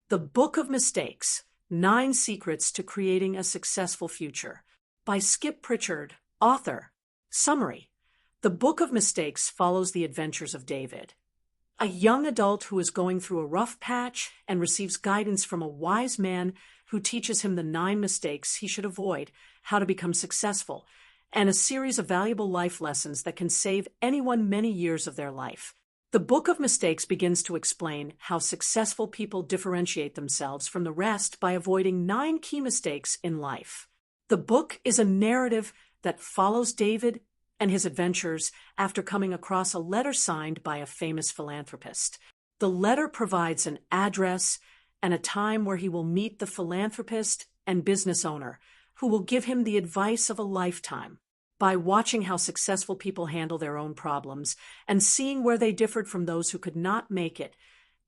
The Book of Mistakes: 9 Secrets to Creating a Successful Future, by Prichard, author. Summary: The Book of Mistakes follows the adventures of David, a young adult who is going through a rough patch and receives guidance from a wise man who teaches him the 9 mistakes he should avoid, how to become successful, and a series of valuable life lessons that can save anyone many years of their life. The Book of Mistakes begins to explain how successful people differentiate themselves from the rest by avoiding 9 key mistakes in life. The book is a narrative that follows David and his adventures after coming across a letter signed by a famous philanthropist. The letter provides an address and a time where he will meet the philanthropist and business owner, who will give him the advice of a lifetime. By watching how successful people handle their own problems and seeing where they differed from those who could not make it,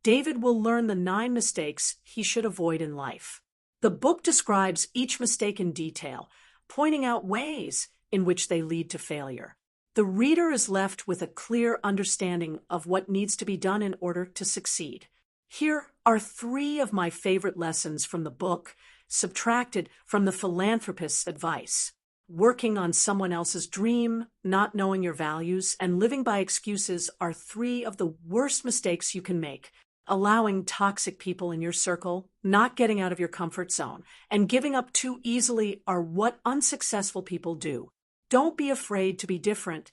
David will learn the 9 mistakes he should avoid in life. The book describes each mistake in detail, pointing out ways in which they lead to failure. The reader is left with a clear understanding of what needs to be done in order to succeed. Here are 3 of my favorite lessons from the book, subtracted from the philanthropist's advice. Working on someone else's dream, not knowing your values, and living by excuses are 3 of the worst mistakes you can make. Allowing toxic people in your circle, not getting out of your comfort zone, and giving up too easily are what unsuccessful people do. Don't be afraid to be different.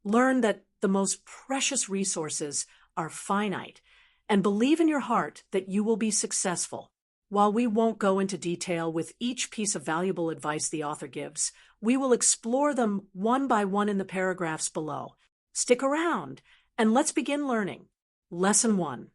Learn that the most precious resources are finite, and believe in your heart that you will be successful. While we won't go into detail with each piece of valuable advice the author gives, we will explore them one by one in the paragraphs below. Stick around, and let's begin learning. Lesson 1.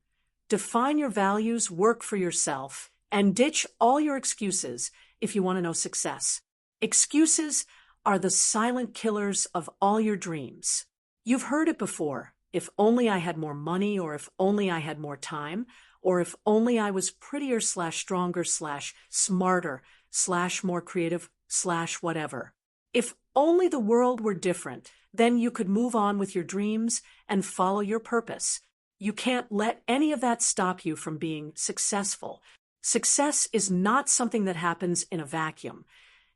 Define your values, work for yourself, and ditch all your excuses if you want to know success. Excuses are the silent killers of all your dreams. You've heard it before. If only I had more money, or if only I had more time, or if only I was prettier / stronger / smarter / more creative / whatever. If only the world were different, then you could move on with your dreams and follow your purpose. You can't let any of that stop you from being successful. Success is not something that happens in a vacuum.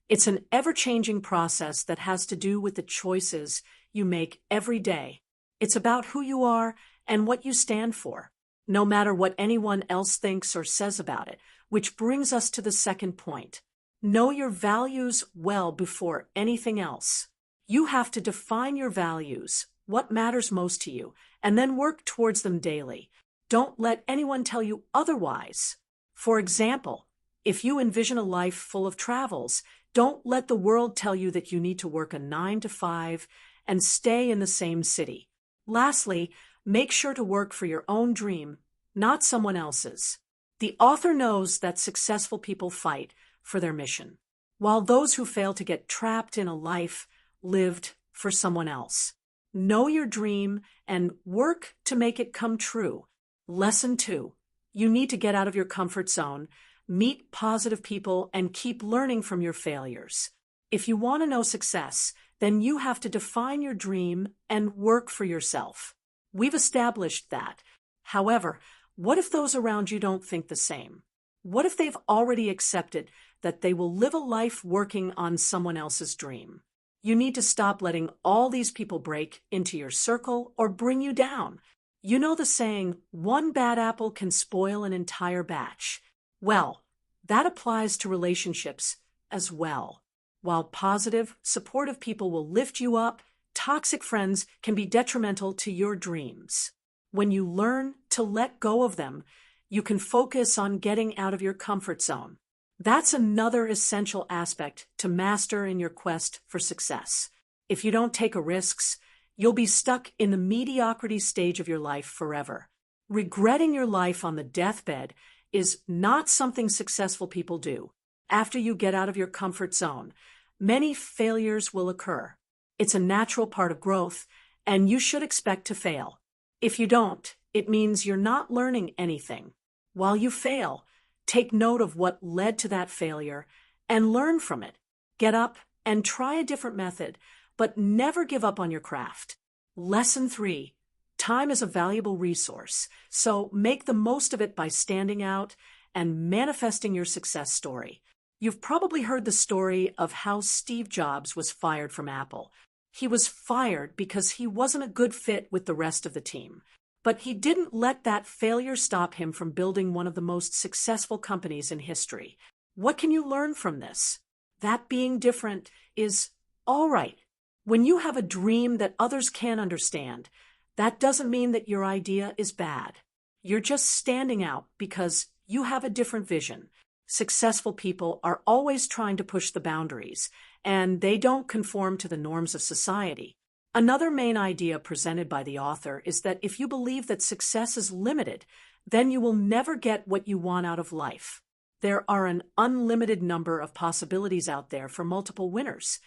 It's an ever-changing process that has to do with the choices you make every day. It's about who you are and what you stand for, no matter what anyone else thinks or says about it, which brings us to the second point. Know your values well before anything else. You have to define your values, what matters most to you, and then work towards them daily. Don't let anyone tell you otherwise. For example, if you envision a life full of travels, don't let the world tell you that you need to work a 9 to 5 and stay in the same city. Lastly, make sure to work for your own dream, not someone else's. The author knows that successful people fight for their mission, while those who fail to get trapped in a life lived for someone else. Know your dream and work to make it come true. Lesson 2. You need to get out of your comfort zone, meet positive people, and keep learning from your failures. If you want to know success, then you have to define your dream and work for yourself. We've established that. However, what if those around you don't think the same? What if they've already accepted that they will live a life working on someone else's dream? You need to stop letting all these people break into your circle or bring you down. You know the saying, one bad apple can spoil an entire batch. Well, that applies to relationships as well. While positive, supportive people will lift you up, toxic friends can be detrimental to your dreams. When you learn to let go of them, you can focus on getting out of your comfort zone. That's another essential aspect to master in your quest for success. If you don't take risks, you'll be stuck in the mediocrity stage of your life forever. Regretting your life on the deathbed is not something successful people do. After you get out of your comfort zone, many failures will occur. It's a natural part of growth, and you should expect to fail. If you don't, it means you're not learning anything. While you fail, take note of what led to that failure and learn from it. Get up and try a different method, but never give up on your craft. Lesson 3. Time is a valuable resource, so make the most of it by standing out and manifesting your success story. You've probably heard the story of how Steve Jobs was fired from Apple. He was fired because he wasn't a good fit with the rest of the team. But he didn't let that failure stop him from building one of the most successful companies in history. What can you learn from this? That being different is all right. When you have a dream that others can't understand, that doesn't mean that your idea is bad. You're just standing out because you have a different vision. Successful people are always trying to push the boundaries, and they don't conform to the norms of society. Another main idea presented by the author is that if you believe that success is limited, then you will never get what you want out of life. There are an unlimited number of possibilities out there for multiple winners.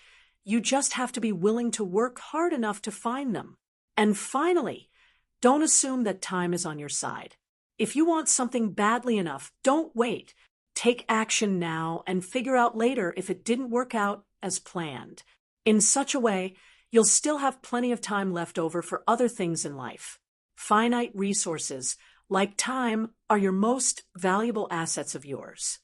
You just have to be willing to work hard enough to find them. And finally, don't assume that time is on your side. If you want something badly enough, don't wait. Take action now and figure out later if it didn't work out as planned. In such a way, you'll still have plenty of time left over for other things in life. Finite resources, like time, are your most valuable assets of yours.